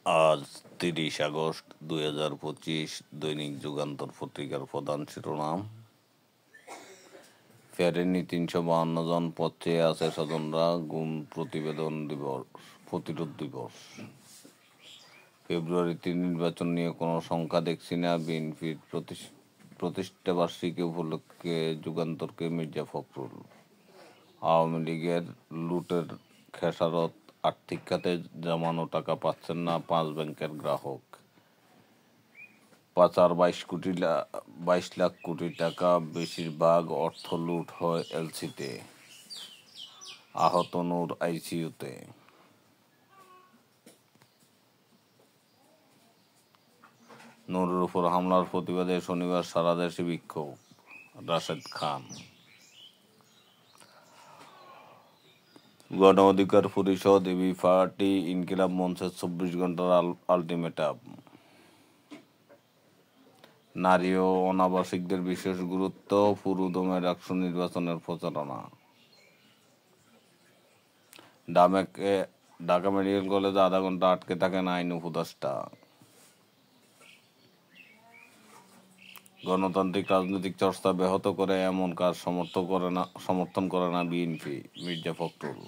আজ ৩০ আগস্ট ২০২৫। দৈনিক যুগান্তর পত্রিকার প্রধান শিরোনাম: ফেরেননি ৩৫২ জন, পথ চেয়ে আছে স্বজনরা, গুম প্রতিরোধ দিবস। ফেব্রুয়ারিতে নির্বাচন নিয়ে কোনো সংখ্যা দেখছি না, বিএনপির প্রতিষ্ঠাবার্ষিকী উপলক্ষে যুগান্তরকে মির্জা ফখরুল। আওয়ামী লীগের লুটের খেসারত, আর্থিক খাতে জমানো টাকা পাচ্ছেন না 5 ব্যাংকের গ্রাহক। পাচার 22 লাখ কোটি টাকা, বেশিরভাগ অর্থ লুট হয় এলসিতে। আহত নূর আইসিইউতে। নূরের উপর হামলার প্রতিবাদে শনিবার সারা দেশে বিক্ষোভ। রাশেদ খান। গণ অধিকার পরিষদ, এবি পার্টি, ইনকিলাব মঞ্চের 24 ঘন্টার আলটিমেটাম। নারী ও অনাবাসিকদের বিশেষ গুরুত্ব, পুরোদমে ডাকসু নির্বাচনের প্রচারণা। ঢাকা মেডিকেল কলেজে আধা ঘন্টা আটকে থাকেন আইন উপদেষ্টা। গণতান্ত্রিক রাজনৈতিক চর্চা ব্যাহত করে এমন কাজ সমর্থন করে না বিএনপি, মির্জা ফখরুল।